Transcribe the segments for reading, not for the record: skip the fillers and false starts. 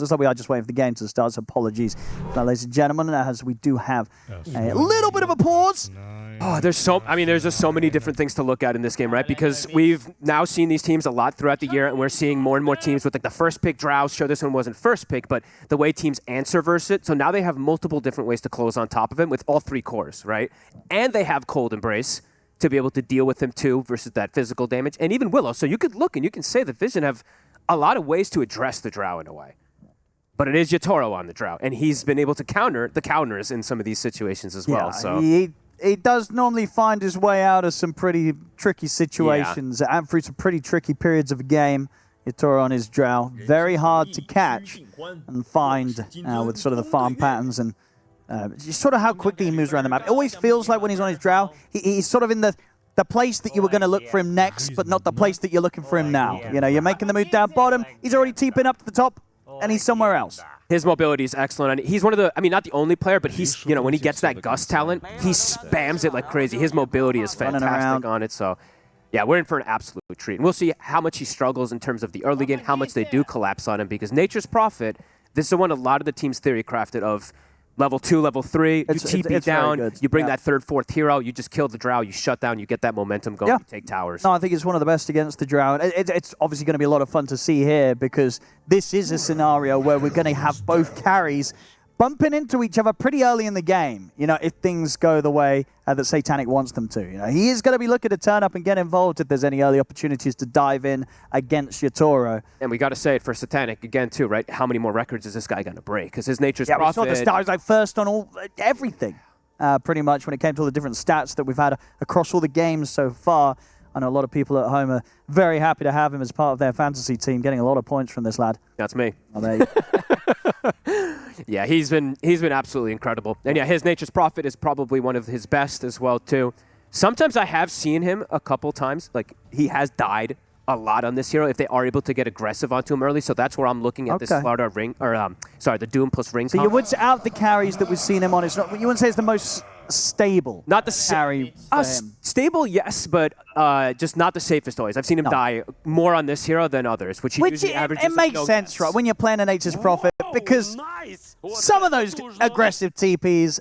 looks like we are just waiting for the game to start, so apologies, ladies and gentlemen, as we do have a little bit of a pause. Oh, there's just so many different things to look at in this game, right? Because we've now seen these teams a lot throughout the year, and we're seeing more and more teams with like the first pick drows. Sure, this one wasn't first pick, but the way teams answer versus it. So now they have multiple different ways to close on top of him with all 3 cores, right? And they have Cold Embrace to be able to deal with him too versus that physical damage, and even Willow. So you could look and you can say that Vision have a lot of ways to address the drow in a way. But it is Yatoro on the drow, and he's been able to counter the counters in some of these situations as well. So he does normally find his way out of some pretty tricky situations and through some pretty tricky periods of a game. Yatoro on his drow, very hard to catch and find with sort of the farm patterns and just sort of how quickly he moves around the map. It always feels like when he's on his drow, he's sort of in the place that you were going to look for him next, but not the place that you're looking for him now. You know, you're making the move down bottom, he's already TPing up to the top, and he's somewhere else. His mobility is excellent. And he's one of the, I mean, not the only player, but he's, you know, when he gets that Gus talent, he spams it like crazy. His mobility is fantastic on it. So, yeah, we're in for an absolute treat. And we'll see how much he struggles in terms of the early game, how much they do collapse on him, because Nature's Prophet, this is the one a lot of the teams theory crafted of level 2, level 3, you TP down, you bring that 3rd, 4th hero, you just kill the drow, you shut down, you get that momentum going, you take towers. No, I think it's one of the best against the drow. It's obviously going to be a lot of fun to see here because this is a scenario where we're going to have both carries bumping into each other pretty early in the game, you know, if things go the way that Satanic wants them to. You know, he is going to be looking to turn up and get involved if there's any early opportunities to dive in against Yatoro. And we got to say it for Satanic again too, right? How many more records is this guy going to break? Because his Nature's Prophet... we saw the stars like first on everything, pretty much, when it came to all the different stats that we've had across all the games so far. I know a lot of people at home are very happy to have him as part of their fantasy team, getting a lot of points from this lad. That's me. Oh, there you go. Yeah, he's been absolutely incredible. And yeah, his Nature's Prophet is probably one of his best as well too. Sometimes I have seen him a couple times, like he has died a lot on this hero if they are able to get aggressive onto him early. So that's where I'm looking at this Slardar ring, or the Doom plus ring. So you would say out of the carries that we've seen him on, it's not, you wouldn't say it's the most stable. Not the carry. Stable, yes, but just not the safest always. I've seen him die more on this hero than others, which he usually averages. It makes sense, right? When you're playing a Nature's Prophet, because some of those aggressive TPs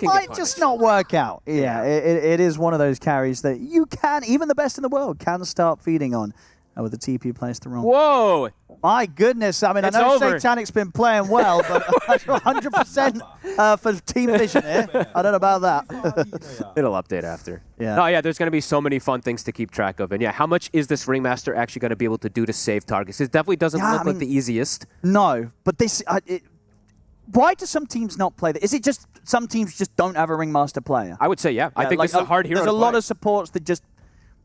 might just not work out. Yeah, it is one of those carries that you can, even the best in the world, can start feeding on with the TP placed the wrong. Whoa! My goodness, I mean, I know Satanic's been playing well, but 100% for Team Vision here. I don't know about that. It'll update after. Yeah. Oh, yeah, there's going to be so many fun things to keep track of. And yeah, how much is this Ringmaster actually going to be able to do to save targets? It definitely doesn't look like the easiest. No, but this... why do some teams not play that? Is it just some teams just don't have a Ringmaster player? I would say, yeah. I think like, this is a hard hero There's a lot of supports that just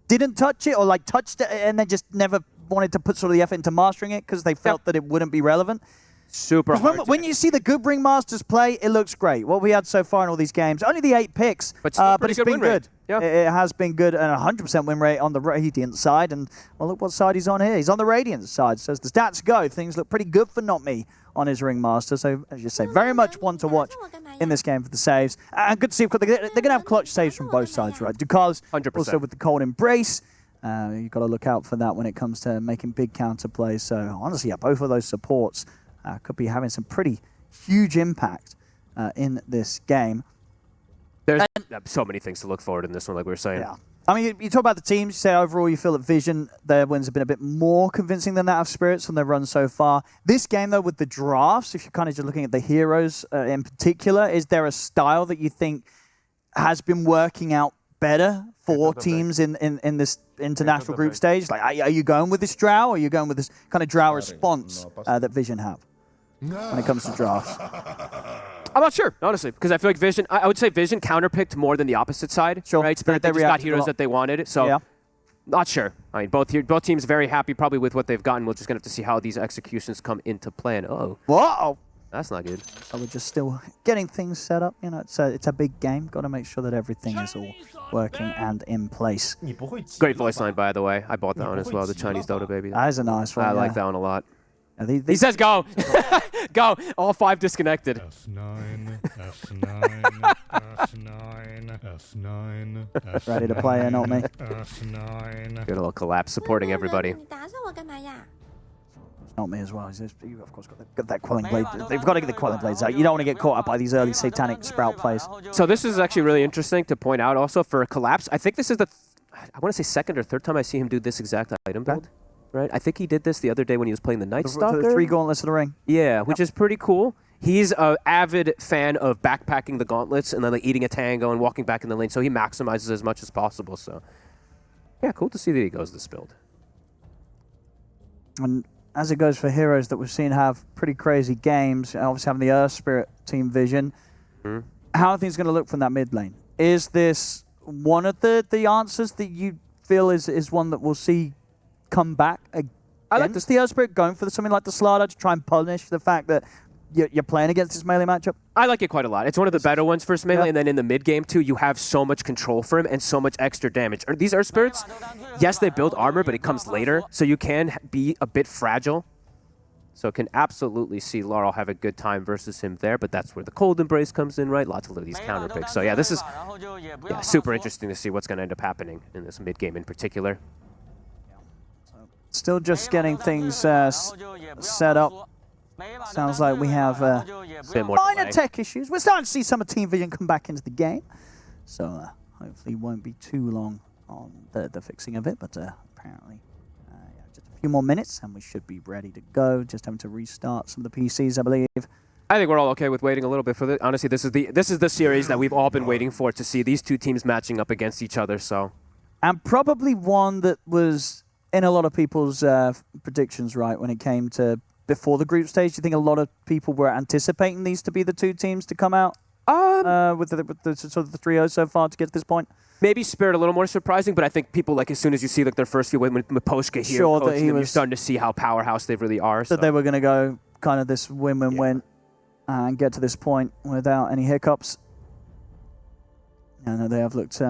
didn't touch it or like touched it and then just never wanted to put sort of the effort into mastering it because they felt that it wouldn't be relevant. Super hard. When you see the good Ringmasters play, it looks great. What we had so far in all these games, only the 8 picks, but it's been good. Yeah. It has been good, and 100% win rate on the Radiant side. And well, look what side he's on here. He's on the Radiant side. So as the stats go, things look pretty good for Not Me on his Ringmaster. So as you say, very much one to watch in this game for the saves. And good to see, they're going to have clutch saves from both sides, right? Ducal's 100%. Also with the Cold Embrace. You've got to look out for that when it comes to making big counter plays. So honestly, yeah, both of those supports could be having some pretty huge impact in this game. There's so many things to look forward in this one, like we were saying. Yeah. I mean, you talk about the teams, you say overall you feel that Vision, their wins have been a bit more convincing than that of Spirits on their run so far. This game, though, with the drafts, if you're kind of just looking at the heroes in particular, is there a style that you think has been working out better for teams in this international group stage? Like, are you going with this drow, or are you going with this kind of drow response that Vision have when it comes to drafts? I'm not sure, honestly, because I feel like Vision, I would say Vision counterpicked more than the opposite side. Sure. Right? Spirit, they just got heroes that they wanted. So, not sure. I mean, both teams very happy probably with what they've gotten. We're just going to have to see how these executions come into play. And, whoa! That's not good. So we're just still getting things set up. You know, it's a big game. Got to make sure that everything is all working and in place. Great voice line, by the way. I bought that one as well, the Chinese Dota baby. That is a nice one. I like that one a lot. He says go! Go! All 5 disconnected. F9, F9, F9, F9, F9. Ready to play in, not me. F9. Good little collapse supporting everybody. Not Not me as well. You've of course got that quelling blade. They've got to get the quelling blades out. You don't want to get caught up by these early satanic sprout plays. So this is actually really interesting to point out also for a collapse. I think this is I want to say second or third time I see him do this exact item build. Right? I think he did this the other day when he was playing the Night Stalker. The 3 gauntlets of the ring. Yeah, which is pretty cool. He's an avid fan of backpacking the gauntlets and then like eating a tango and walking back in the lane, so he maximizes as much as possible. So yeah, cool to see that he goes this build. And as it goes for heroes that we've seen have pretty crazy games, obviously having the Earth Spirit team vision, how are things going to look from that mid lane? Is this one of the answers that you feel is one that we'll see come back against the Earth Spirit, going for something like the Slardar to try and punish the fact that you're playing against this melee matchup? I like it quite a lot. It's one of the better ones for melee, and then in the mid game too, you have so much control for him and so much extra damage. These Earth Spirits, yes, they build armor, but it comes later, so you can be a bit fragile. So can absolutely see Laurel have a good time versus him there, but that's where the Cold Embrace comes in, right? Lots of these counter picks. So yeah, this is super interesting to see what's going to end up happening in this mid game in particular. Still just getting things set up. Sounds like we have minor tech issues. We're starting to see some of Team Vision come back into the game. So hopefully it won't be too long on the fixing of it. But apparently just a few more minutes and we should be ready to go. Just having to restart some of the PCs, I believe. I think we're all okay with waiting a little bit for this. Honestly, this is the series that we've all been waiting for, to see these two teams matching up against each other. So, and probably one that was in a lot of people's predictions, right, when it came to before the group stage. Do you think a lot of people were anticipating these to be the two teams to come out with the sort of the trio so far to get to this point? Maybe Spirit a little more surprising, but I think people, like, as soon as you see like their first few wins with Miposhka here, you're starting to see how powerhouse they really are. So they were going to go kind of this win-win-win and get to this point without any hiccups. And they have looked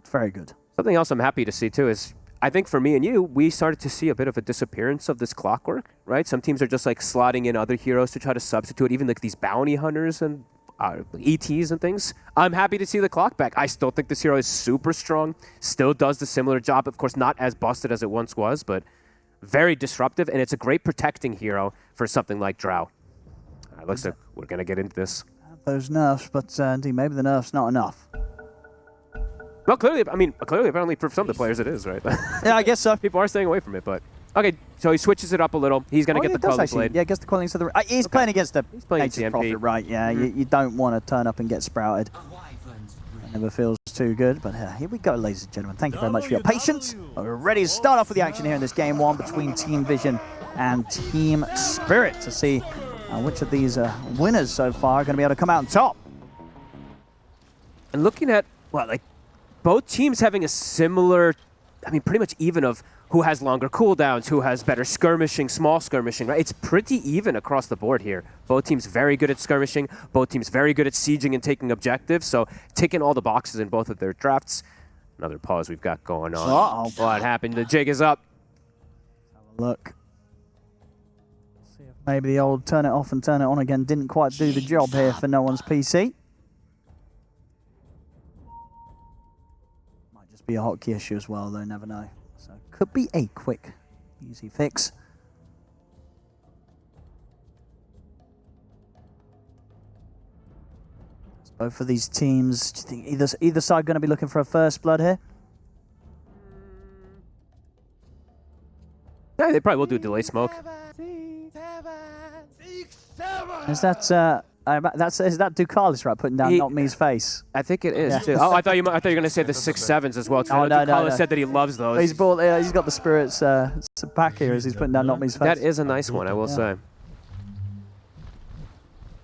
very good. Something else I'm happy to see too is, I think for me and you, we started to see a bit of a disappearance of this clockwork, right? Some teams are just like slotting in other heroes to try to substitute, even like these bounty hunters and ETs and things. I'm happy to see the clock back. I still think this hero is super strong, still does the similar job. Of course, not as busted as it once was, but very disruptive, and it's a great protecting hero for something like Drow. Looks like we're going to get into this. Those nerfs, but indeed, maybe the nerf's not enough. Well, clearly, apparently for some of the players it is, right? Yeah, I guess so. People are staying away from it, but... Okay, so he switches it up a little. He's going to get the Quelling Blade. Yeah, gets the Quelling. He's playing against the Nature's Prophet, right? Yeah, you don't want to turn up and get sprouted. It never feels too good, but here we go, ladies and gentlemen. Thank you very much for your patience. We're ready to start off with the action here in this Game 1 between Team Vision and Team Spirit to see which of these winners so far are going to be able to come out on top. And looking at, well, like, both teams having a similar, I mean, pretty much even of who has longer cooldowns, who has better skirmishing, small skirmishing, right? It's pretty even across the board here. Both teams very good at skirmishing, both teams very good at sieging and taking objectives, so ticking all the boxes in both of their drafts. Another pause we've got going on. Uh-oh. What happened? The jig is up. Have a look. See if maybe the old turn it off and turn it on again didn't quite do the job here for no one's PC. Be a hotkey issue as well, though, never know. So could be a quick, easy fix. Both of these teams, do you think either side going to be looking for a first blood here? Yeah, they probably will do delay smoke. Is that is that Ducalis, right, putting down Not Me's face? I think it is, too. Oh, I thought you were going to say the 6-7s as well. Oh, no, Ducalis said that he loves those. He's got the Spirits pack here as he's putting down Not Me's face. That is a nice one, I will say.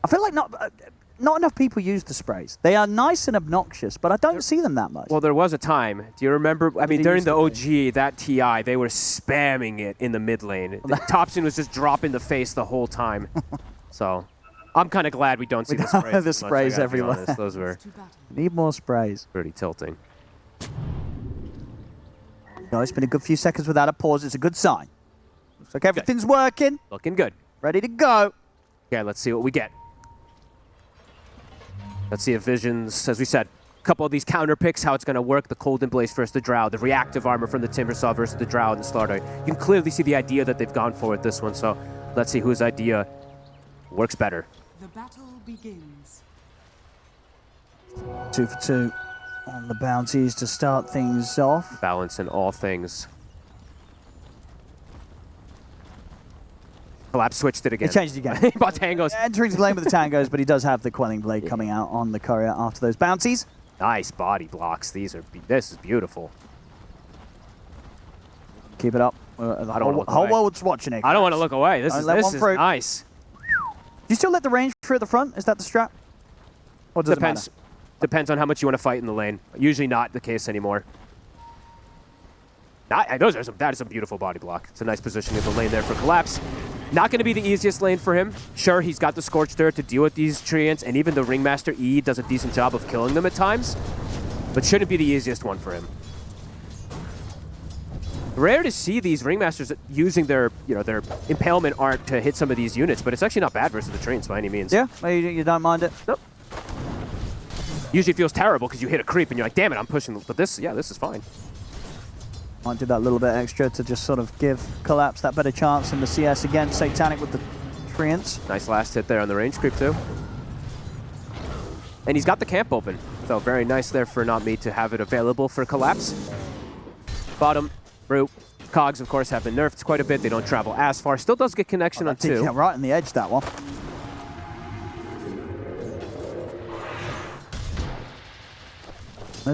I feel like not enough people use the sprays. They are nice and obnoxious, but I don't see them that much. Well, there was a time. Do you remember? I mean, during the OG, that TI, they were spamming it in the mid lane. Thompson was just dropping the face the whole time. So... I'm kind of glad we don't see the sprays. The sprays everywhere. Those were need more sprays. Pretty tilting. No, it's been a good few seconds without a pause. It's a good sign. Looks like everything's working. Looking good. Ready to go. Okay, let's see what we get. Let's see if Visions, as we said, a couple of these counter picks, how it's going to work. The Cold Embrace versus the Drow, the reactive armor from the Timbersaw versus the Drow and the Slardar. You can clearly see the idea that they've gone for with this one. So Let's see whose idea works better. The battle begins. 2 for 2 on the bounties to start things off. Balance in all things. Collapse switched it again. He changed it again. He bought tangos. Entering the lane with the tangos, but he does have the quelling blade coming out on the courier after those bounties. Nice body blocks. This is beautiful. Keep it up. The whole world's watching it. I don't want to look away. This is nice. Do you still let the range through at the front? Is that the strat? Or does it matter? Depends on how much you want to fight in the lane. Usually not the case anymore. That is a beautiful body block. It's a nice position in the lane there for Collapse. Not going to be the easiest lane for him. Sure, he's got the Scorched Earth to deal with these treants, and even the Ringmaster E does a decent job of killing them at times, but shouldn't be the easiest one for him. Rare to see these Ringmasters using their impalement art to hit some of these units, but it's actually not bad versus the treants by any means. Yeah, you don't mind it? Nope. Usually feels terrible because you hit a creep and you're like, damn it, I'm pushing. But this is fine. Might do that little bit extra to just sort of give Collapse that better chance in the CS again. Satanic with the treants. Nice last hit there on the range creep too. And he's got the camp open. So very nice there for not me to have it available for Collapse. Bottom, Root, Cogs of course have been nerfed quite a bit. They don't travel as far. Still does get connection on 2. Yeah, right on the edge, that one.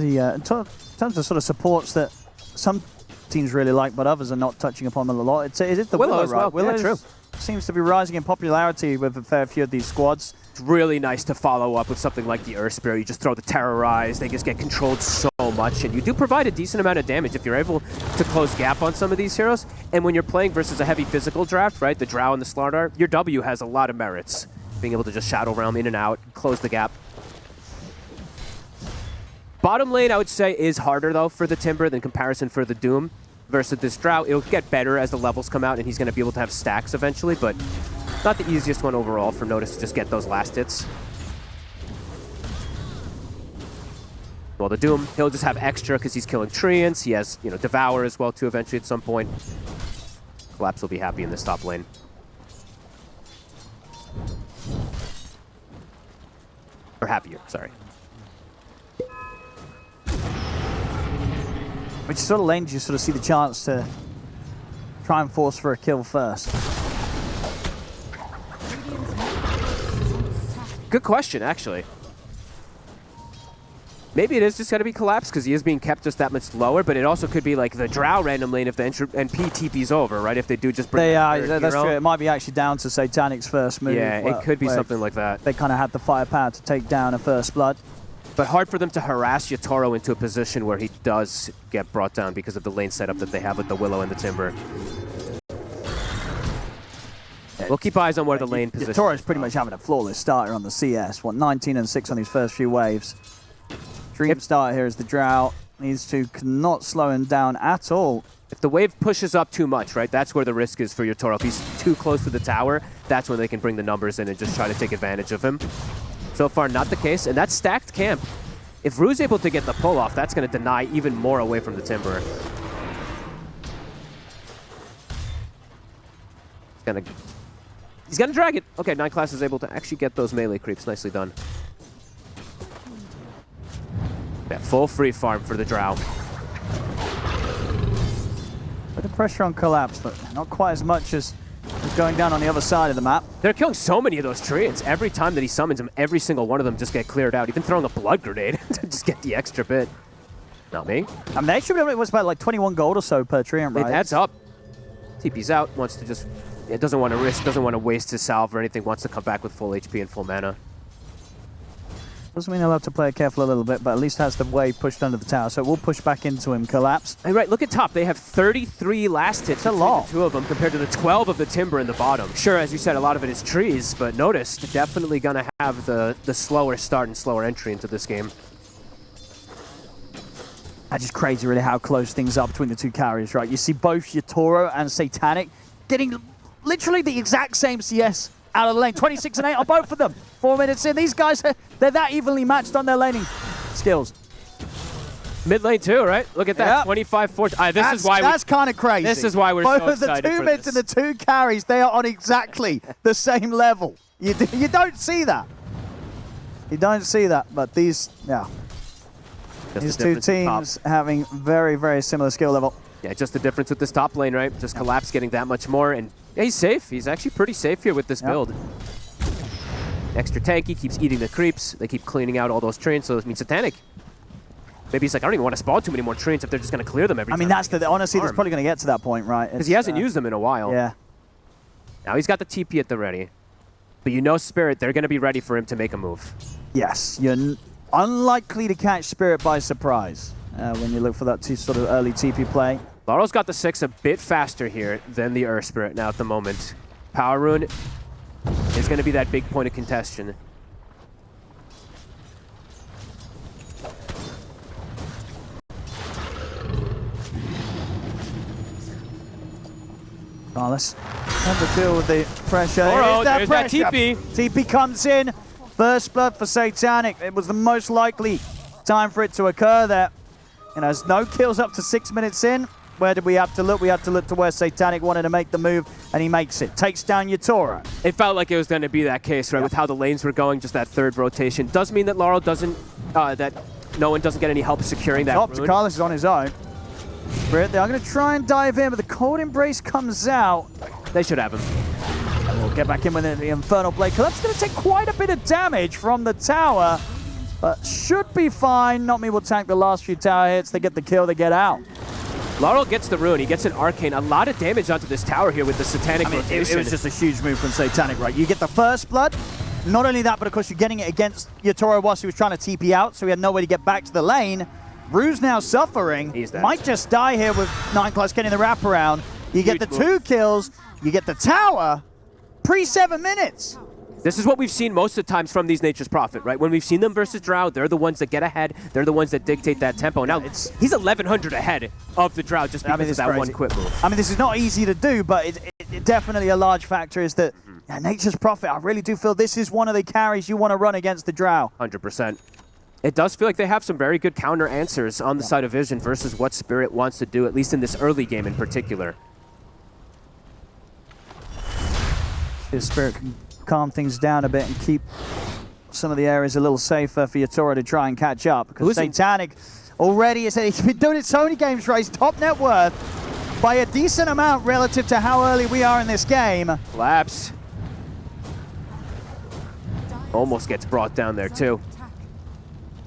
In terms of sort of supports that some teams really like, but others are not touching upon them a lot. It is the Willow, as well. right? Willow true. Seems to be rising in popularity with a fair few of these squads. It's really nice to follow up with something like the Earth Spirit. You just throw the Terrorize, they just get controlled so much, and you do provide a decent amount of damage if you're able to close gap on some of these heroes. And when you're playing versus a heavy physical draft, right, the Drow and the Slardar, your W has a lot of merits. Being able to just Shadow Realm in and out, close the gap. Bottom lane, I would say, is harder, though, for the Timber than comparison for the Doom. Versus this Drow, it'll get better as the levels come out, and he's going to be able to have stacks eventually, but not the easiest one overall for Notice to just get those last hits. Well, the Doom, he'll just have extra because he's killing treants. He has, Devour as well, too, eventually at some point. Collapse will be happy in this top lane. Or happier, sorry. Which sort of lanes you sort of see the chance to try and force for a kill first? Good question, actually. Maybe it is just going to be Collapse because he is being kept just that much lower, but it also could be like the Drow random lane if the NP TP's over, right? If they do just bring that's true. It might be actually down to Satanic's first move. Yeah, it could be something like that. They kind of had the firepower to take down a First Blood. But hard for them to harass Yatoro into a position where he does get brought down because of the lane setup that they have with the Willow and the Timber. We'll keep eyes on where the lane position. Yatoro's pretty much having a flawless starter on the CS. 19 and 6 on these first few waves. Dream starter here is the Drow. Needs to not slow him down at all. If the wave pushes up too much, right, that's where the risk is for Yatoro. If he's too close to the tower, that's when they can bring the numbers in and just try to take advantage of him. So far, not the case, and that's stacked camp. If Rue's able to get the pull off, that's going to deny even more away from the Timber. He's going to drag it. Okay, 9 Class is able to actually get those melee creeps. Nicely done. Yeah, full free farm for the Drow. Bit of pressure on Collapse, but not quite as much as going down on the other side of the map. They're killing so many of those treants. Every time that he summons them, every single one of them just get cleared out. Even throwing a blood grenade to just get the extra bit. Not me. I mean, they should be able to, what's about like 21 gold or so per treant, right? It adds up. TP's out, wants to just, doesn't want to risk, doesn't want to waste his salve or anything, wants to come back with full HP and full mana. Doesn't mean he'll have to play it careful a little bit, but at least has the wave pushed under the tower, so we'll push back into him. Collapse. Hey, right, look at top. They have 33 last hits. That's a lot. The 2 of them compared to the 12 of the Timber in the bottom. Sure, as you said, a lot of it is trees, but notice, definitely going to have the slower start and slower entry into this game. That's just crazy, really, how close things are between the 2 carriers, right? You see both Yatoro and Satanic getting literally the exact same CS out of the lane. 26 and 8 on both of them. 4 minutes in. These guys, they're that evenly matched on their laning skills. Mid lane too, right? Look at that, Yep. 25-4. That's kind of crazy. This is why we're Both so of the excited two for mids this. and the two carries, they are on exactly the same level. You don't see that. You don't see that, but these, yeah. Just These the two difference in top. teams having very, very similar skill level. Yeah, just the difference with this top lane, right? Just Collapse getting that much more, and yeah, he's safe. He's actually pretty safe here with this build. Extra tanky, keeps eating the creeps. They keep cleaning out all those trains, so it means Satanic. Maybe he's like, I don't even want to spawn too many more trains if they're just going to clear them every time. I mean, that's honestly, that's probably going to get to that point, right? Because he hasn't used them in a while. Yeah. Now he's got the TP at the ready. But you know Spirit, they're going to be ready for him to make a move. Yes, you're unlikely to catch Spirit by surprise when you look for that sort of early TP play. Laurel's got the 6 a bit faster here than the Earth Spirit now at the moment. Power Rune is going to be that big point of contention. Oh, let's have to deal with the pressure. Oh, There's that TP. TP comes in. First blood for Satanic. It was the most likely time for it to occur there. And there's no kills up to 6 minutes in. Where did we have to look? We have to look to where Satanic wanted to make the move, and he makes it. Takes down Yatora. It felt like it was going to be that case, right? With how the lanes were going, just that third rotation. Does mean that Laurel doesn't, that no one doesn't get any help securing that rune. Carlos is on his own. Spirit, they are going to try and dive in, but the Cold Embrace comes out. They should have him. We'll get back in with the Infernal Blade. Collapse going to take quite a bit of damage from the tower, but should be fine. Not me will tank the last few tower hits. They get the kill, they get out. Laurel gets the rune. He gets an arcane. A lot of damage onto this tower here with the Satanic rotation. It was just a huge move from Satanic, right? You get the first blood. Not only that, but of course you're getting it against Yatora whilst he was trying to TP out, so he had no way to get back to the lane. Rue's now suffering. He's dead. Might just die here with 9+ getting the wraparound. You get the 2 kills. You get the tower. Pre-7 minutes. This is what we've seen most of the times from these Nature's Prophet, right? When we've seen them versus Drow, they're the ones that get ahead. They're the ones that dictate that tempo. Now, he's 1,100 ahead of the Drow just because of that crazy. one quit move. I mean, this is not easy to do, but it definitely a large factor is that Nature's Prophet, I really do feel this is one of the carries you want to run against the Drow. 100%. It does feel like they have some very good counter answers on the side of Vision versus what Spirit wants to do, at least in this early game in particular. His Spirit can calm things down a bit and keep some of the areas a little safer for Yatora to try and catch up. Because Satanic already, he's been doing it so many games, right? He's top net worth by a decent amount relative to how early we are in this game. Collapse. Almost gets brought down there too.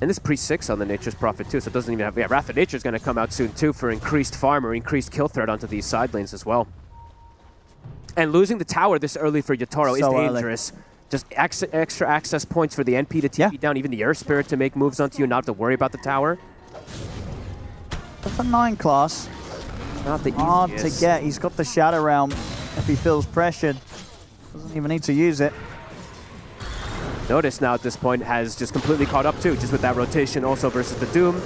And this pre-6 on the Nature's Prophet too, so it doesn't even have... Yeah, Wrath of Nature's going to come out soon too for increased farm or increased kill threat onto these side lanes as well. And losing the tower this early for Yatoro is dangerous. Just extra access points for the NP to TP down, even the Earth Spirit to make moves onto you, not have to worry about the tower. But for 9 class, not the hard easiest. to get. He's got the Shadow Realm if he feels pressured. Doesn't even need to use it. Notice now at this point has just completely caught up too, just with that rotation also versus the Doom.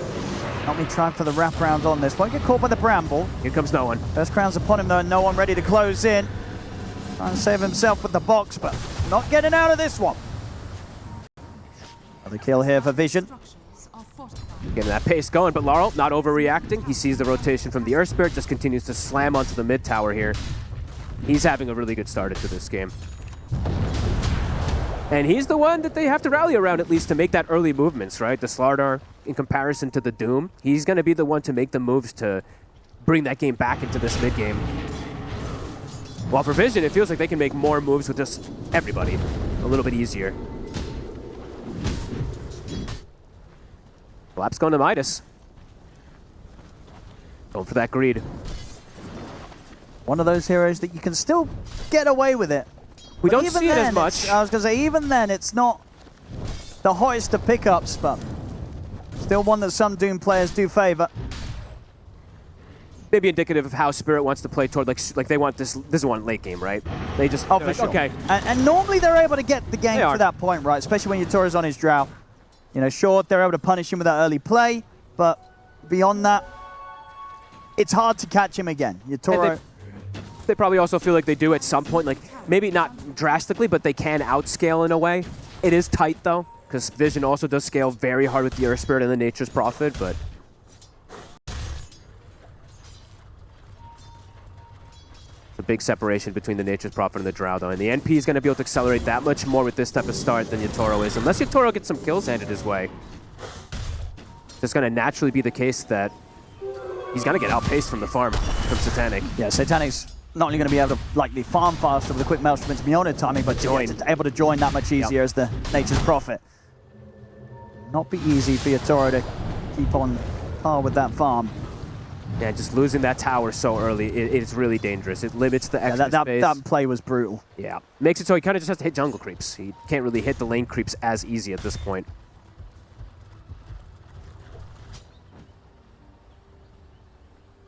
Not me trying for the wraparound on this. Won't get caught by the Bramble. Here comes no one. First crown's upon him though, and no one ready to close in. Trying to save himself with the box, but not getting out of this one. Another kill here for Vision. Getting that pace going, but Laurel not overreacting. He sees the rotation from the Earth Spirit, just continues to slam onto the mid tower here. He's having a really good start into this game. And he's the one that they have to rally around at least to make that early movements, right? The Slardar, in comparison to the Doom, he's going to be the one to make the moves to bring that game back into this mid game. While for Vision, it feels like they can make more moves with just everybody. A little bit easier. Collapse going to Midas. Going for that greed. One of those heroes that you can still get away with it. We But don't even see it as then, much. I was going to say, even then, it's not the hottest of pickups, but still one that some Doom players do favor. Maybe indicative of how Spirit wants to play toward, like they want this is one late game, right? They just, Oh, for sure. okay. And normally they're able to get the game to that point, right? Especially when Yatora's on his Drow. You know, sure, they're able to punish him with that early play, but beyond that, it's hard to catch him again. Yatora... They probably also feel like they do at some point, like maybe not drastically, but they can outscale in a way. It is tight though, because Vision also does scale very hard with the Earth Spirit and the Nature's Prophet, but The big separation between the Nature's Prophet and the Drow, though. And the NP is going to be able to accelerate that much more with this type of start than Yatoro is, unless Yatoro gets some kills handed his way. It's going to naturally be the case that he's going to get outpaced from the farm from Satanic. Yeah, Satanic's not only going to be able to likely farm faster with a quick Maelstrom into Mjolnir timing, but able to join that much easier as the Nature's Prophet. Not be easy for Yatoro to keep on par with that farm. Yeah, just losing that tower so early, it's really dangerous. It limits the extra space. That play was brutal. Yeah, makes it so he kind of just has to hit jungle creeps. He can't really hit the lane creeps as easy at this point.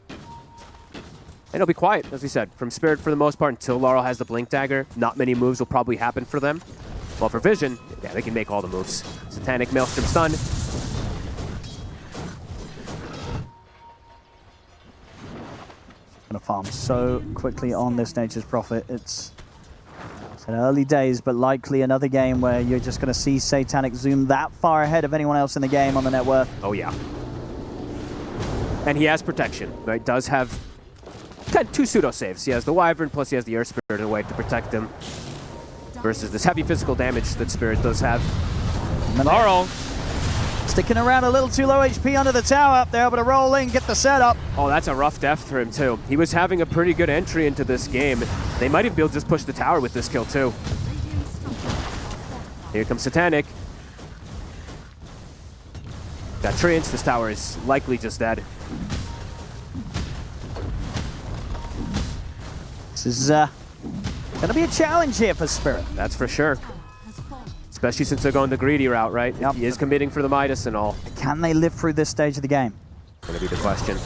And it'll be quiet, as we said, from Spirit for the most part until Laurel has the Blink Dagger. Not many moves will probably happen for them. Well, for Vision, yeah, they can make all the moves. Satanic Maelstrom stun. Going to farm so quickly on this Nature's Prophet. It's early days, but likely another game where you're just going to see Satanic zoom that far ahead of anyone else in the game on the net worth. Oh, yeah. And he has protection, right? Does have kind of two pseudo-saves. He has the Wyvern, plus he has the Earth Spirit in a way to protect him versus this heavy physical damage that Spirit does have. Laurel sticking around a little too low HP under the tower. They're able to roll in, get the setup. Oh, that's a rough death for him, too. He was having a pretty good entry into this game. They might even be able to just push the tower with this kill, too. Here comes Satanic. Got Treants. This tower is likely just dead. This is going to be a challenge here for Spirit. That's for sure. Especially since they're going the greedy route, right? Yep. He is committing for the Midas and all. Can they live through this stage of the game? Going to be the question.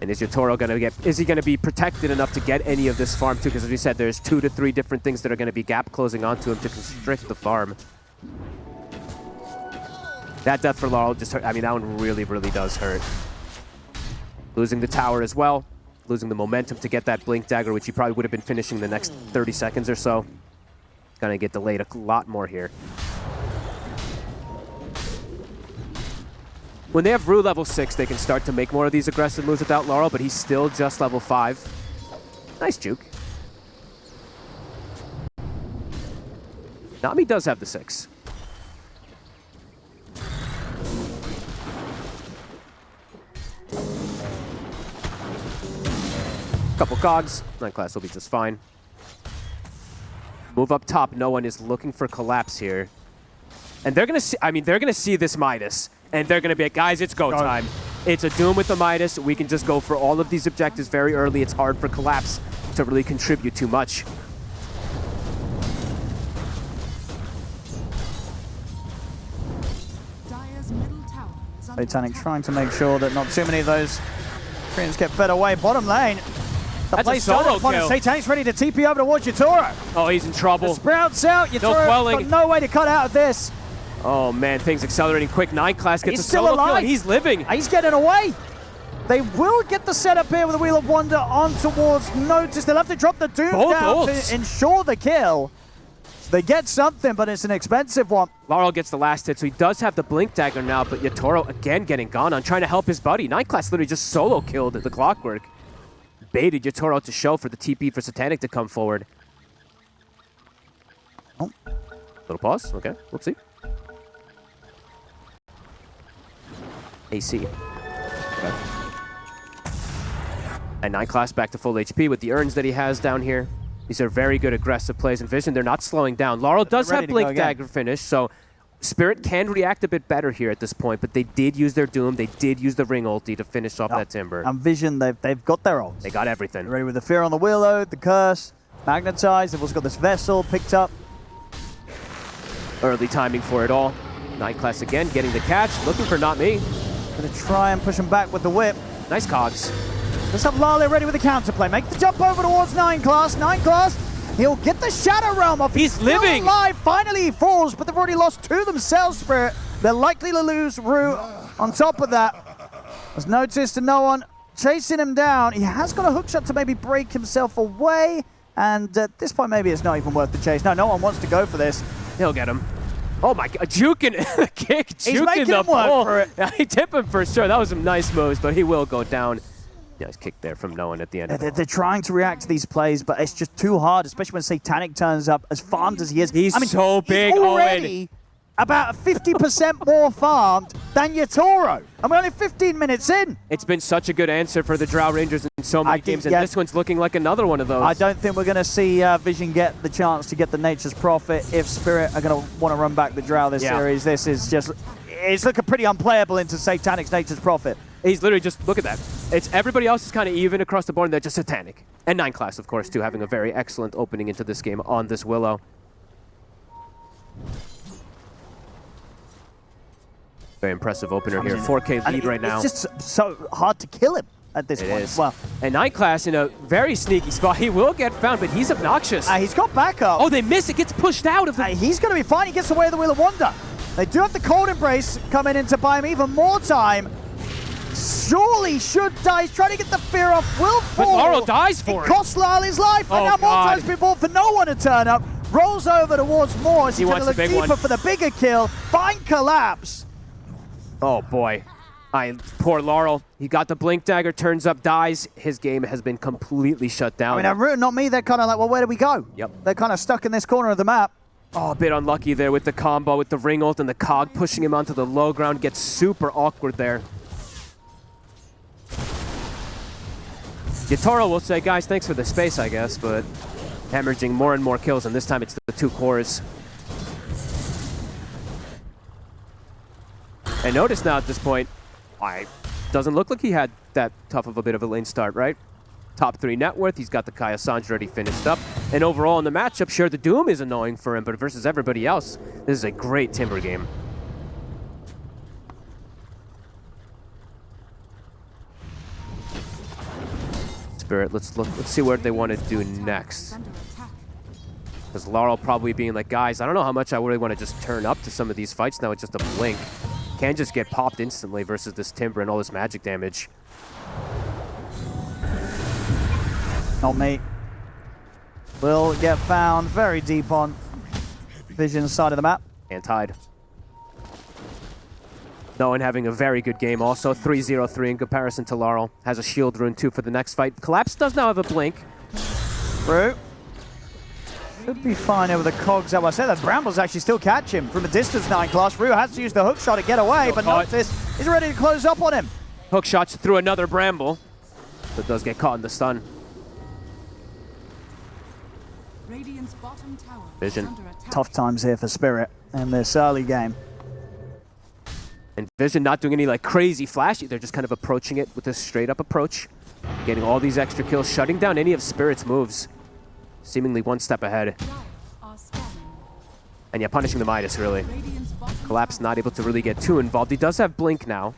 And is Yatoro going to get... Is he going to be protected enough to get any of this farm, too? Because as we said, there's 2 to 3 different things that are going to be gap closing onto him to constrict the farm. That death for Laurel just hurt. I mean, that one really, really does hurt. Losing the tower as well. Losing the momentum to get that Blink Dagger, which he probably would have been finishing the next 30 seconds or so. Gonna get delayed a lot more here. When they have Rue level 6, they can start to make more of these aggressive moves without Laurel, but he's still just level 5. Nice juke. Nami does have the 6. Couple cogs, Night Class will be just fine. Move up top, no one is looking for collapse here. And they're gonna see, I mean, they're gonna see this Midas, and they're gonna be like, guys, it's go time. It's a Doom with the Midas. We can just go for all of these objectives very early. It's hard for collapse to really contribute too much. Satanic trying to make sure that not too many of those Treants get fed away. Bottom lane. That's a solo kill. Satanic's ready to TP over towards Yatoro. Oh, he's in trouble. The Sprout's out. Yatoro's got no way to cut out of this. Oh, man, things accelerating quick. 9 Class gets He's a still solo alive. kill, and he's living. He's getting away. They will get the setup here with the Wheel of Wonder on towards Notice. They'll have to drop the Doom down to ensure the kill. So they get something, but it's an expensive one. Laurel gets the last hit, so he does have the Blink Dagger now, but Yatoro again getting gone on trying to help his buddy. 9 Class literally just solo killed the Clockwork. Baited Yatoro to show for the TP for Satanic to come forward. Oh. Little pause. Okay, let's see. AC. Okay. And 9 Class back to full HP with the urns that he has down here. These are very good aggressive plays. And Vision, they're not slowing down. Laurel does have Blink Dagger finish, so Spirit can react a bit better here at this point, but they did use their Doom. They did use the Ring ulti to finish off that Timber. And Vision, they've got their ults. They got everything. They're ready with the Fear on the Willow, the Curse, Magnetize. They've also got this Vessel picked up. Early timing for it all. 9 Class again, getting the catch. Looking for Not Me. Gonna try and push him back with the whip. Nice cogs. Let's have Lale ready with the counterplay. Make the jump over towards 9 Class. 9 Class, he'll get the Shadow Realm off. He's living. Alive. Finally he falls, but they've already lost 2 themselves, Spirit. They're likely to lose Rue on top of that. As Noticed and no one chasing him down. He has got a hookshot to maybe break himself away. And at this point, maybe it's not even worth the chase. No one wants to go for this. He'll get him. Oh my god, juking the kick, He's juking making the him work pull. for it. Yeah, he tipped him for sure. That was some nice moves, but he will go down. Nice kick there from no one at the end. They're trying to react to these plays, but it's just too hard, especially when Satanic turns up as farmed as he is. He's so big, he's already about 50% more farmed than Yatoro. And we're only 15 minutes in. It's been such a good answer for the Drow Rangers in so many games, and this one's looking like another one of those. I don't think we're going to see Vision get the chance to get the Nature's Prophet if Spirit are going to want to run back the Drow this series. This is just, it's looking pretty unplayable into Satanic's Nature's Prophet. He's literally just, look at that. It's everybody else is kind of even across the board, and they're just Satanic. And 9 class, of course, too, having a very excellent opening into this game on this Willow. Very impressive opener here. 4K lead right now. It's just so hard to kill him at this point as well. And 9 class in a very sneaky spot. He will get found, but he's obnoxious. He's got backup. Oh, they miss. It gets pushed out of the... He's going to be fine. He gets away with the Wheel of Wonder. They do have the Cold Embrace coming in to buy him even more time. Surely should die. He's trying to get the fear off. Will fall. But Laurel dies for it. Costs Lyle his life. And now more time's been bought for no one to turn up. Rolls over towards Morse. He's going to look deeper for the bigger kill. Fine collapse. Oh, boy. Poor Laurel. He got the Blink Dagger, turns up, dies. His game has been completely shut down. I mean, not me. They're kind of like, well, where do we go? Yep. They're kind of stuck in this corner of the map. Oh, a bit unlucky there with the combo, with the ring ult and the cog pushing him onto the low ground. Gets super awkward there. Yatoro will say, guys, thanks for the space, I guess, but hemorrhaging more and more kills, and this time it's the 2 cores. And notice now at this point, doesn't look like he had that tough of a bit of a lane start, right? Top 3 net worth, he's got the Kaya Sanj already finished up. And overall in the matchup, sure, the Doom is annoying for him, but versus everybody else, this is a great Timber game. Spirit, let's see what they want to do next. Because Laurel probably being like, guys, I don't know how much I really want to just turn up to some of these fights now. It's just a blink. Can just get popped instantly versus this Timber and all this magic damage. Not me. Will get found very deep on Vision's side of the map. And tied. No one having a very good game also. 3-0-3 in comparison to Laurel. Has a shield rune too for the next fight. Collapse does now have a blink. Through. Should be fine over the cogs. I said that Brambles actually still catch him from a distance. 9 class. Rue has to use the hook shot to get away, but notice he's ready to close up on him. Hook shots through another Bramble. But does get caught in the stun. Vision. Tough times here for Spirit in this early game. And Vision not doing any like crazy flashy. They're just kind of approaching it with a straight up approach. Getting all these extra kills, shutting down any of Spirit's moves. Seemingly one step ahead. And yeah, punishing the Midas, really. Collapse not able to really get too involved. He does have Blink now.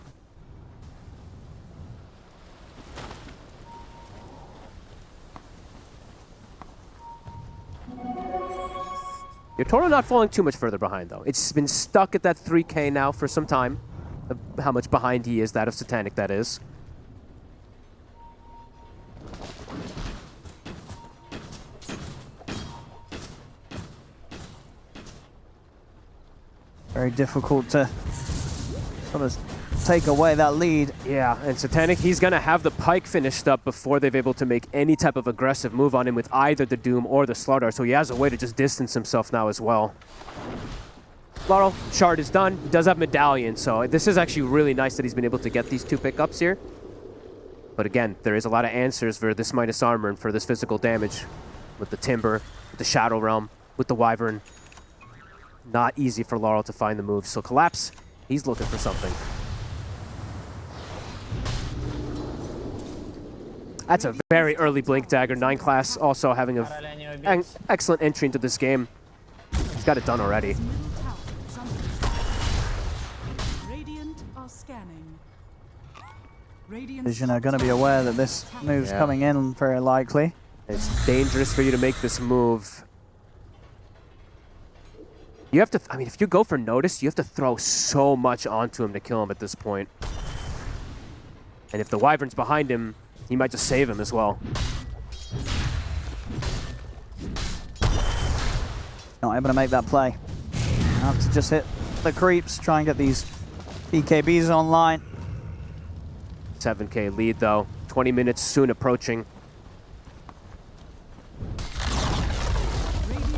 Yatoro not falling too much further behind, though. It's been stuck at that 3K now for some time. How much behind he is, that of Satanic, that is. Very difficult to sort of take away that lead. Yeah, and Satanic, he's going to have the Pike finished up before they've able to make any type of aggressive move on him with either the Doom or the Slaughter, so he has a way to just distance himself now as well. Laurel, Shard is done. He does have Medallion, so this is actually really nice that he's been able to get these 2 pickups here. But again, there is a lot of answers for this minus armor and for this physical damage with the Timber, with the Shadow Realm, with the Wyvern. Not easy for Laurel to find the moves. So Collapse, he's looking for something. That's a very early Blink Dagger. 9 class also having an excellent entry into this game. He's got it done already. Vision are going to be aware that this move's coming in very likely. It's dangerous for you to make this move. You have to, I mean, if you go for notice, you have to throw so much onto him to kill him at this point. And if the Wyvern's behind him, he might just save him as well. Not able to make that play. Have to just hit the creeps, try and get these BKBs online. 7K lead though. 20 minutes soon approaching.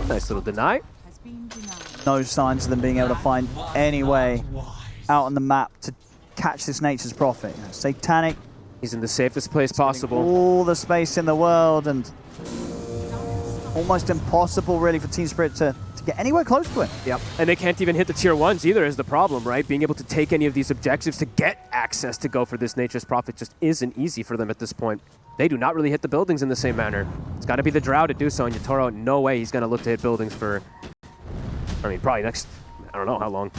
Nice little deny. Has been denied. No signs of them being able to find any way out on the map to catch this Nature's Prophet. Satanic, He's in the safest place possible. all the space in the world, and almost impossible really for Team Spirit to get anywhere close to it. Yep. And they can't even hit the tier 1s either is the problem, right? Being able to take any of these objectives to get access to go for this Nature's Prophet just isn't easy for them at this point. They do not really hit the buildings in the same manner. It's got to be the Drow to do so, and Yatoro, no way he's going to look to hit buildings for, I mean, probably next, I don't know how long,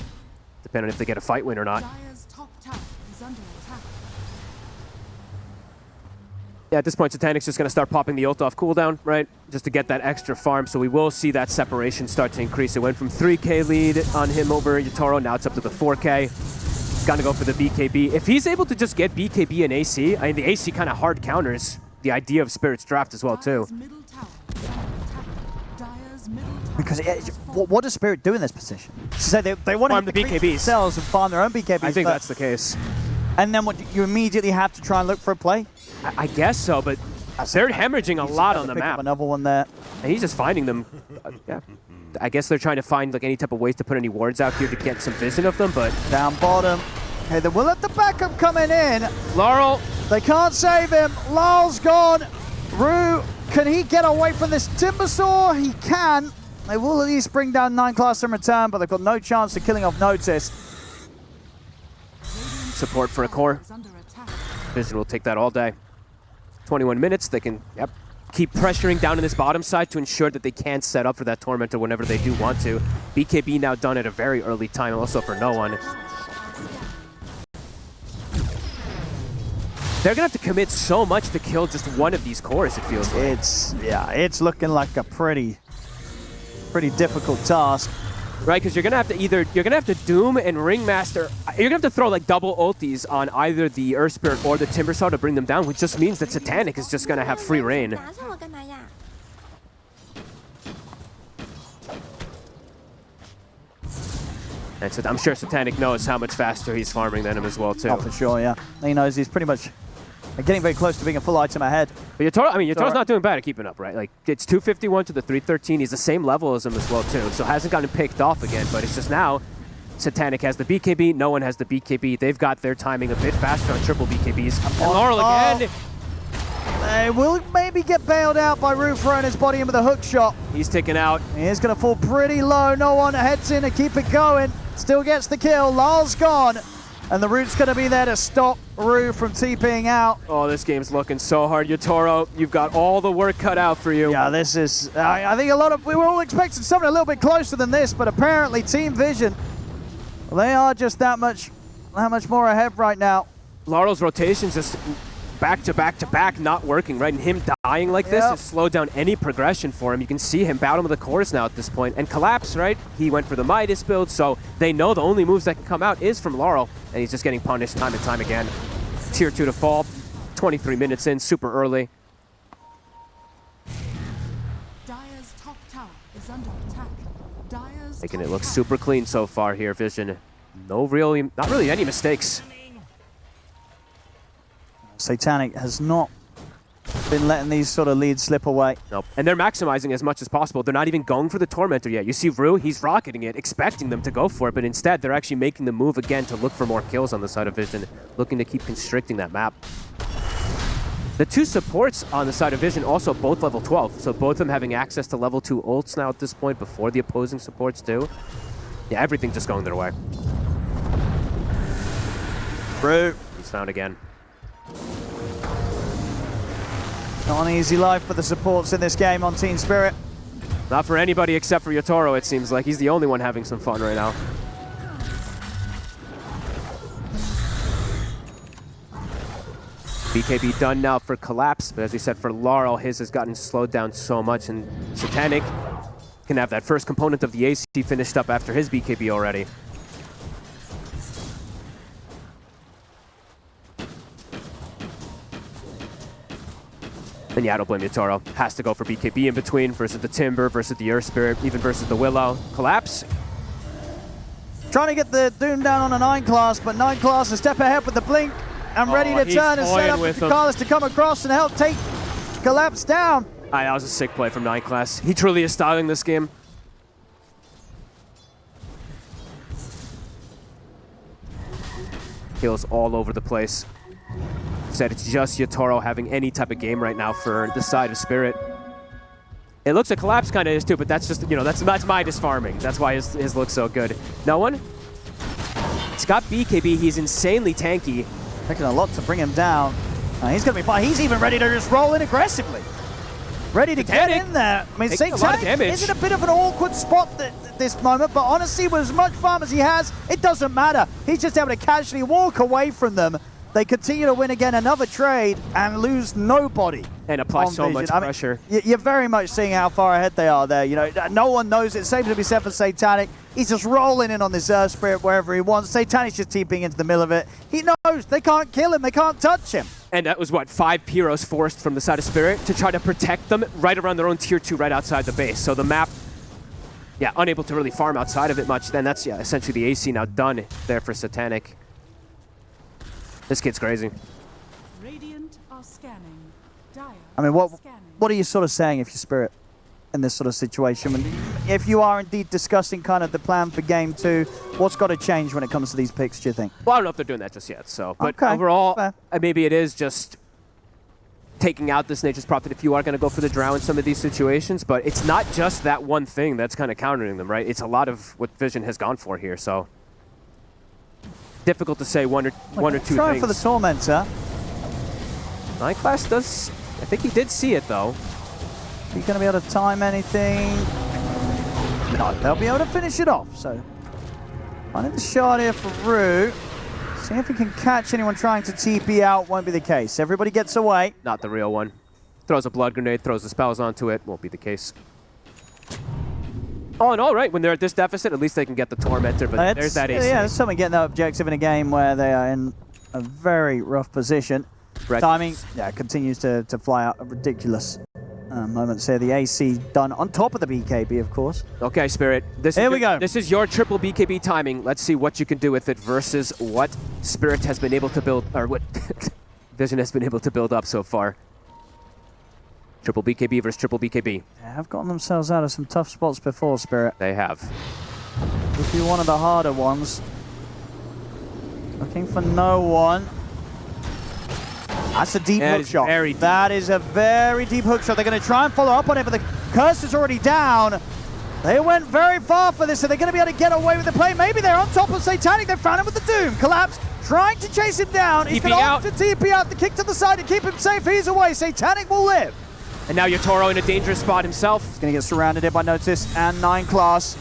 depending if they get a fight win or not. Dire's top tower is under attack. Yeah, at this point, Satanic's just going to start popping the ult off cooldown, right? Just to get that extra farm, so we will see that separation start to increase. It went from 3K lead on him over Yatoro, now it's up to the 4K. He's got to go for the BKB. If he's able to just get BKB and AC, I mean, the AC kind of hard counters the idea of Spirit's draft as well, too. Dire's middle tower is under attack. Dire's middle tower Because has fallen. what does Spirit do in this position? So they want to Farm hit the creeps BKBs. themselves and farm their own BKBs. I think but- that's the case. And then what, you immediately have to try and look for a play? I guess so, but they're hemorrhaging a lot on the Pick up map. another one there. And he's just finding them. Yeah. I guess they're trying to find like any type of ways to put any wards out here to get some vision of them, but Down bottom. Okay, they will let the backup coming in. Laurel, They can't save him. Lar's gone. Rue, can he get away from this Timbersaw? He can. They will at least bring down 9 class in return, but they've got no chance of killing off Notice. support for a core. Is under attack. Vision will take that all day. 21 minutes, they can keep pressuring down in this bottom side to ensure that they can't set up for that Tormentor whenever they do want to. BKB now done at a very early time, also for no one. They're going to have to commit so much to kill just one of these cores, it feels like. It's looking like a pretty difficult task. Right, because you're gonna have to Doom and Ringmaster. You're gonna have to throw like double ultis on either the Earth Spirit or the Timbersaw to bring them down, which just means that Satanic is just gonna have free reign. And so I'm sure Satanic knows how much faster he's farming than him as well too. Oh, for sure, yeah. He knows he's pretty much getting very close to being a full item ahead. But Yatoro's not doing bad at keeping up, right? Like, it's 251 to the 313. He's the same level as him as well, too. So hasn't gotten picked off again, but it's just now Satanic has the BKB. No one has the BKB. They've got their timing a bit faster on triple BKBs. And Laurel again. They will maybe get bailed out by Rue throwing his body in with a hook shot. He's taken out. He is going to fall pretty low. No one heads in to keep it going. Still gets the kill. Lar's gone. And the Root's going to be there to stop Rue from TPing out. Oh, this game's looking so hard. Yatoro, you've got all the work cut out for you. Yeah, this is... I think we were all expecting something a little bit closer than this, but apparently Team Vision, they are just that much more ahead right now. Laurel's rotation's just back to back to back not working, right? And him dying like this has slowed down any progression for him. You can see him battling with the cores now at this point. And Collapse, right? He went for the Midas build, so they know the only moves that can come out is from Laurel, and he's just getting punished time and time again. Tier 2 to fall, 23 minutes in, super early. Dire's top tower is under attack. Dire's Making top it look tower super clean so far here, Vision. Not really any mistakes. Satanic has not been letting these sort of leads slip away. Nope. And they're maximizing as much as possible. They're not even going for the Tormentor yet. You see Rue, he's rocketing it, expecting them to go for it, but instead they're actually making the move again to look for more kills on the side of Vision, looking to keep constricting that map. The two supports on the side of Vision also both level 12, so both of them having access to level 2 ults now at this point before the opposing supports do. Yeah, everything just going their way. Rue. He's found again. Not an easy life for the supports in this game on Team Spirit. Not for anybody except for Yatoro, it seems like. He's the only one having some fun right now. BKB done now for Collapse, but as we said, for Laurel, his has gotten slowed down so much, and Satanic can have that first component of the AC finished up after his BKB already. And yeah, I don't blame Yatoro. Has to go for BKB in between versus the Timber, versus the Earth Spirit, even versus the Willow. Collapse. Trying to get the Doom down on a 9 class, but 9 class a step ahead with the blink and ready to turn and set up for Carlos to come across and help take Collapse down. That was a sick play from 9 class. He truly is styling this game. Kills all over the place. Said it's just Yatoro having any type of game right now for the side of Spirit. It looks like Collapse kind of is too, but that's just, you know, that's Midas farming. That's why his looks so good. No one? He's got BKB. He's insanely tanky. Taking a lot to bring him down. He's going to be fine. He's even ready to just roll in aggressively. Ready to get in there. I mean, Satanic is in a bit of an awkward spot at this moment, but honestly, with as much farm as he has, it doesn't matter. He's just able to casually walk away from them. They continue to win again another trade and lose nobody. And apply so much pressure. I mean, you're very much seeing how far ahead they are there. You know, no one knows it. Same to be said for Satanic. He's just rolling in on this Earth Spirit wherever he wants. Satanic's just TPing into the middle of it. He knows they can't kill him. They can't touch him. And that was, what, 5 Pyros forced from the side of Spirit to try to protect them right around their own tier 2 right outside the base. So the map, yeah, unable to really farm outside of it much. Then that's, yeah, essentially the AC now done there for Satanic. This kid's crazy. Radiant are scanning. Dire I mean, what scanning. are you sort of saying if you're Spirit in this sort of situation? If you are indeed discussing kind of the plan for Game 2, what's got to change when it comes to these picks, do you think? Well, I don't know if they're doing that just yet. So, but okay, overall, maybe it is just taking out this Nature's Prophet if you are going to go for the Drow in some of these situations. But it's not just that one thing that's kind of countering them, right? It's a lot of what Vision has gone for here. So difficult to say one or two things. Trying for the Tormentor. 9 class does, I think he did see it though. Are you going to be able to time anything? No, they'll be able to finish it off. So, finding the shot here for Rue. See if he can catch anyone trying to TP out. Won't be the case. Everybody gets away. Not the real one. Throws a blood grenade, throws the spells onto it. Won't be the case. Oh, and all right, when they're at this deficit, at least they can get the Tormentor, but there's that AC. Yeah, there's someone getting that objective in a game where they are in a very rough position. Timing, yeah, continues to fly out ridiculous moments here. The AC done on top of the BKB, of course. Okay, Spirit. Here we go. This is your triple BKB timing. Let's see what you can do with it versus what Spirit has been able to build, or what Vision has been able to build up so far. Triple BKB versus triple BKB. They have gotten themselves out of some tough spots before, Spirit. They have. If you're one of the harder ones. Looking for no one. That's a deep hook shot. That is a very deep hook shot. They're going to try and follow up on it, but the curse is already down. They went very far for this, so they're going to be able to get away with the play. Maybe they're on top of Satanic. They found him with the Doom. Collapse, trying to chase him down. He's going to opt to TP out, the kick to the side to keep him safe. He's away. Satanic will live. And now Yatoro in a dangerous spot himself. He's going to get surrounded here by Notice and 9 class.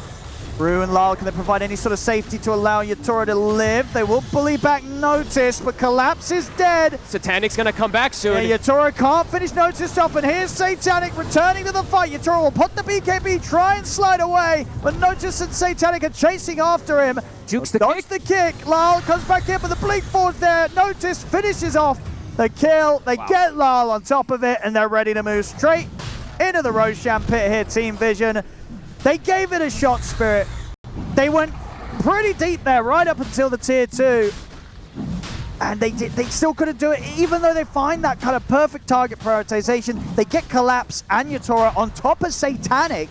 Rue and Lyle, can they provide any sort of safety to allow Yatoro to live? They will bully back Notice, but Collapse is dead. Satanic's going to come back soon. Yeah, Yatoro can't finish Notice off, and here's Satanic returning to the fight. Yatoro will put the BKB, try and slide away, but Notice and Satanic are chasing after him. Jukes the kick. Lyle comes back in, but the blink forward there. Notice finishes off the kill. They get Lyle on top of it, and they're ready to move straight into the Roshan pit here, Team Vision. They gave it a shot, Spirit. They went pretty deep there, right up until the tier 2. And they still couldn't do it, even though they find that kind of perfect target prioritization. They get Collapse and Yatoro on top of Satanic,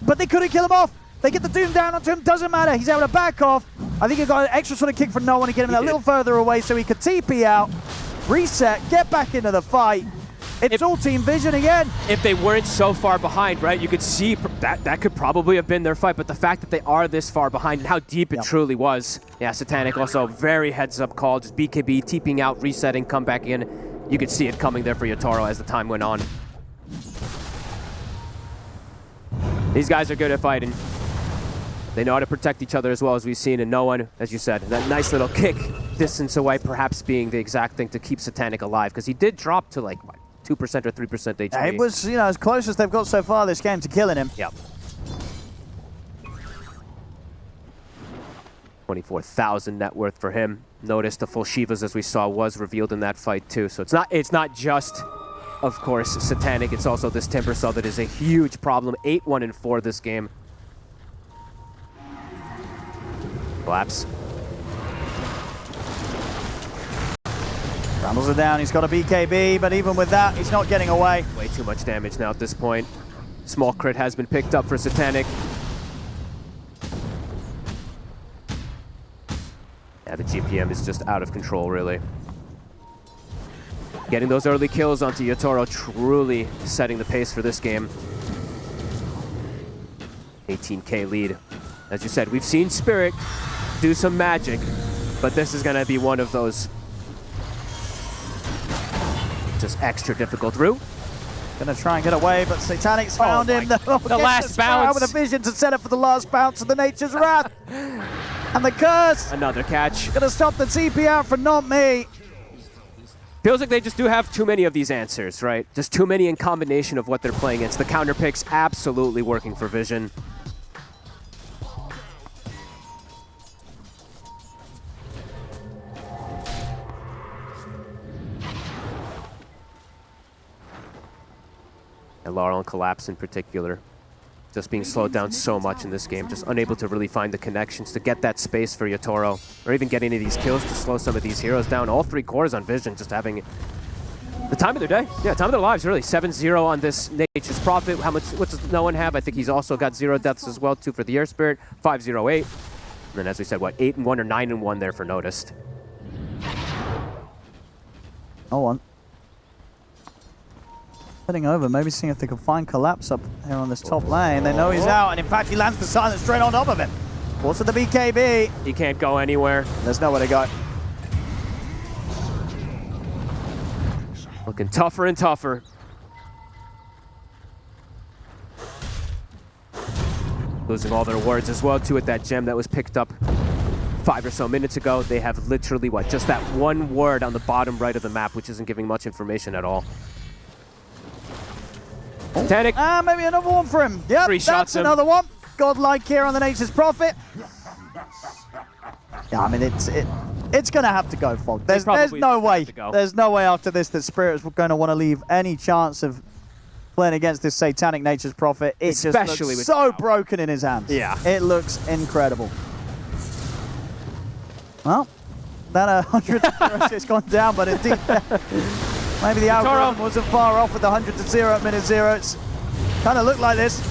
but they couldn't kill him off. They get the Doom down onto him, doesn't matter. He's able to back off. I think he got an extra sort of kick from no one to get him a little further away so he could TP out, reset, get back into the fight. It's all Team Vision again. If they weren't so far behind, right, you could see that could probably have been their fight, but the fact that they are this far behind and how deep it truly was. Yeah, Satanic also very heads-up call, just BKB, TPing out, resetting, come back in. You could see it coming there for Yatoro as the time went on. These guys are good at fighting. They know how to protect each other as well, as we've seen, and no one, as you said, that nice little kick distance away perhaps being the exact thing to keep Satanic alive, because he did drop to like, what, 2% or 3% HP. Yeah, it was, you know, as close as they've got so far this game to killing him. Yep. 24,000 net worth for him. Notice the full Shivas, as we saw, was revealed in that fight too. So it's not just, of course, Satanic. It's also this Timber Saw that is a huge problem. 8-1-4 this game. Collapse. Brambles are down, he's got a BKB, but even with that, he's not getting away. Way too much damage now at this point. Small crit has been picked up for Satanic. Yeah, the GPM is just out of control, really. Getting those early kills onto Yotaro, truly setting the pace for this game. 18K lead. As you said, we've seen Spirit do some magic, but this is going to be one of those just extra difficult route. Gonna try and get away, but Satanic's found him. The last bounce. With a vision to set up for the last bounce of the Nature's Wrath. And the curse. Another catch. Gonna stop the TP out for not me. Feels like they just do have too many of these answers, right? Just too many in combination of what they're playing against. The counter picks absolutely working for Vision. And Laurel and Collapse in particular. Just being slowed down so much in this game. Just unable to really find the connections to get that space for Yotaro. Or even get any of these kills to slow some of these heroes down. All 3 cores on Vision just having the time of their day. Yeah, time of their lives, really. 7-0 on this Nature's Prophet. What does no one have? I think he's also got 0 deaths as well, 2 for the Air Spirit. 5-0-8. And then as we said, what, 8-1 or 9-1 there for Noticed. Oh, one. Heading over, maybe seeing if they can find Collapse up here on this top lane. They know he's out, and in fact, he lands the silence straight on top of him. Also the BKB. He can't go anywhere. There's nowhere to go. Looking tougher and tougher. Losing all their wards as well, too, at that gem that was picked up 5 or so minutes ago. They have literally, what, just that one ward on the bottom right of the map, which isn't giving much information at all. Satanic. Maybe another one for him. Yep, that's another one. Godlike here on the Nature's Prophet. Yeah, I mean, it's going to have to go, Fog. There's no way. There's no way after this that Spirit is going to want to leave any chance of playing against this Satanic Nature's Prophet. It Especially just looks so broken in his hands. Yeah. It looks incredible. Well, that 100 has gone down, but indeed, maybe the algorithm wasn't far off with the 100 to 0 at minute 0. It's kind of looked like this.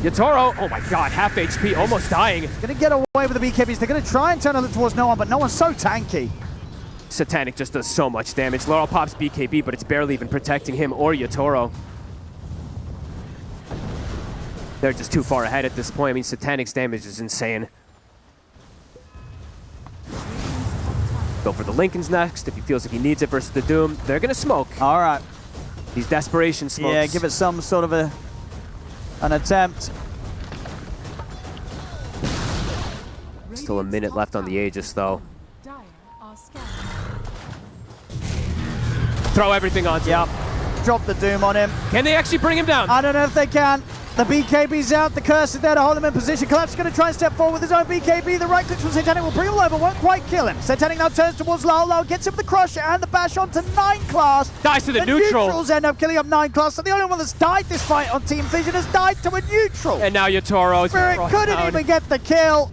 Yotaro, oh my god, half HP, almost dying. Gonna get away with the BKBs. They're gonna try and turn it towards no one, but no one's so tanky. Satanic just does so much damage. Laurel pops BKB, but it's barely even protecting him or Yotaro. They're just too far ahead at this point. I mean, Satanic's damage is insane. Go for the Lincolns next if he feels like he needs it versus the Doom. They're gonna smoke. All right. These desperation smokes. Yeah, give it some sort of an attempt. Still a minute left on the Aegis, though. Throw everything onto him. Drop the Doom on him. Can they actually bring him down? I don't know if they can. The BKB's out. The curse is there to hold him in position. Collapse is going to try and step forward with his own BKB. The right click from Satanic will bring him low, but won't quite kill him. Satanic now turns towards Lal. Lal gets him the crush and the bash onto 9 class. Dies to the neutral. Neutrals end up killing up 9 class. So the only one that's died this fight on Team Vision has died to a neutral. And now Yotaro is Spirit couldn't down. even get the kill.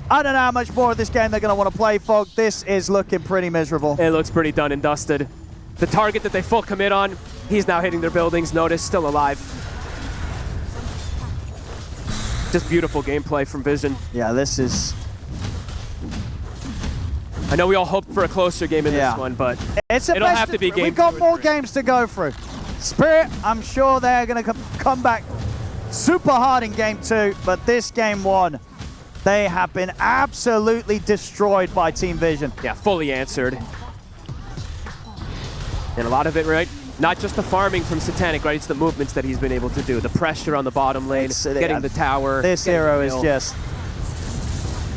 I don't know how much more of this game they're going to want to play, Fog. This is looking pretty miserable. It looks pretty done and dusted. The target that they full commit on, he's now hitting their buildings. Notice, still alive. Just beautiful gameplay from Vision. Yeah, this is... I know we all hoped for a closer game in this one, but it'll have to be game 2 We've got more 3. games to go through. Spirit, I'm sure they're going to come back super hard in game 2, but this game 1, they have been absolutely destroyed by Team Vision. Yeah, fully answered. And a lot of it, right? Not just the farming from Satanic, right? It's the movements that he's been able to do. The pressure on the bottom lane, getting the tower. This hero is just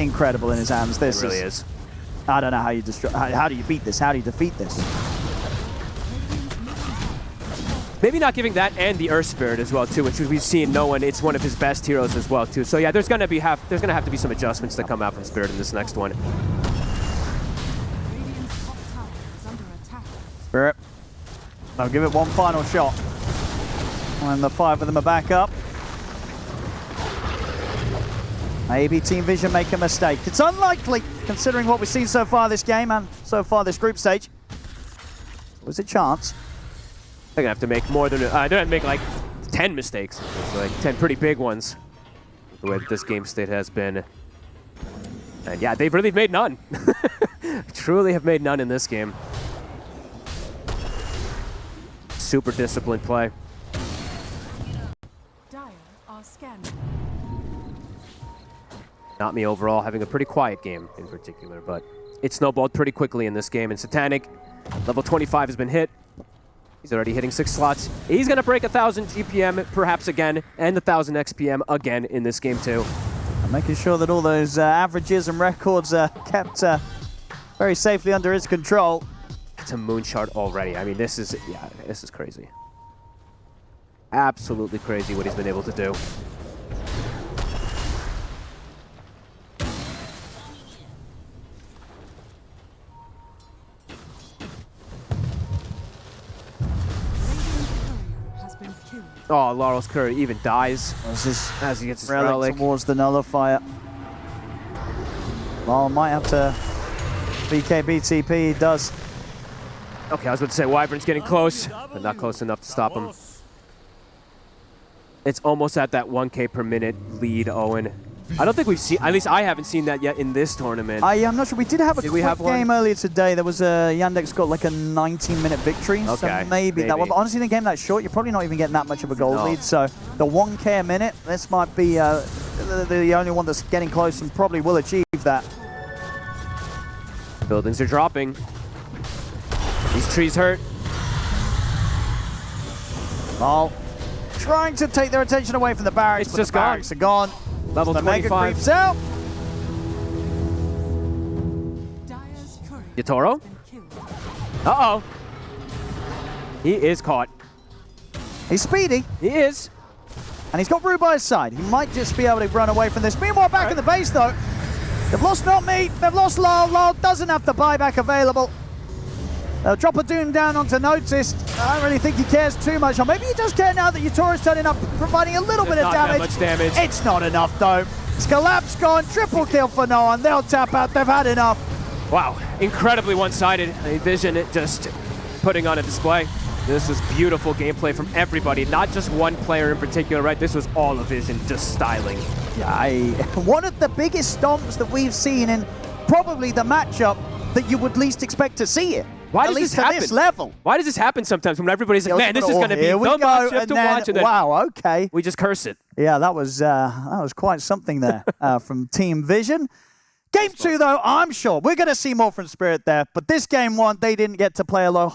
incredible in his hands. This really is. I don't know how you destroy. How do you beat this? How do you defeat this? Maybe not giving that and the Earth Spirit as well too, which we've seen. No one. It's one of his best heroes as well too. So yeah, there's gonna have to be some adjustments that come out from Spirit in this next one. Spirit. I'll give it one final shot. And the 5 of them are back up. Maybe Team Vision make a mistake. It's unlikely, considering what we've seen so far this game and so far this group stage. Was a chance. They're gonna have to make more than they're gonna have to make like 10 mistakes. It's like 10 pretty big ones. The way that this game state has been. And yeah, they've really made none. Truly have made none in this game. Super disciplined play. Dire are scanning. Not me overall, having a pretty quiet game in particular, but it snowballed pretty quickly in this game. And Satanic, level 25 has been hit. He's already hitting 6 slots. He's gonna break 1,000 GPM perhaps again, and 1,000 XPM again in this game too. Making sure that all those averages and records are kept very safely under his control. It's a moonshot already. I mean, this is crazy. Absolutely crazy what he's been able to do. Oh, Laurel's Courier even dies as he gets his relic towards the nullifier. Laurel might have to BKB-TP, he does. Okay, I was about to say Wyvern's getting close, but not close enough to stop him. It's almost at that 1K per minute lead, Owen. I don't think we've seen, at least I haven't seen that yet in this tournament. Yeah, I'm not sure. We did have a quick game earlier today. There was a Yandex got like a 19-minute victory. Okay, so maybe that one. But honestly, in a game that short, you're probably not even getting that much of a goal lead. So the 1K a minute, this might be the only one that's getting close and probably will achieve that. Buildings are dropping. These trees hurt. Well, trying to take their attention away from the barracks, It's but just the barracks are gone. Level The Mega 25. creeps out. Dire's courier Yatoro? has been killed. Uh-oh. He is caught. He's speedy, He is. and he's got Rue by his side. He might just be able to run away from this. Meanwhile, back in the base, though, they've lost Not Me, they've lost Lyle. Lyle doesn't have the buyback available. They'll drop a Doom down onto Noticed. I don't really think he cares too much. Or maybe he does care now that Yatoro's turning up, providing a little bit of Not damage. that much damage. It's not enough, though. Scalap's gone, triple kill for no one. They'll tap out, they've had enough. Wow, incredibly one-sided. Vision it just putting on a display. This was beautiful gameplay from everybody, not just one player in particular, right? This was all of Vision just styling. Yeah, one of the biggest stomps that we've seen in probably the matchup that you would least expect to see it. Why At does least this happen? At this level. Why does this happen sometimes when everybody's like, man, this is going to be Here the we matchup go, to and watch, and then wow, okay. we just curse it. Yeah, that was quite something there from Team Vision. Game 2, though, I'm sure we're going to see more from Spirit there, but this game 1, they didn't get to play alone.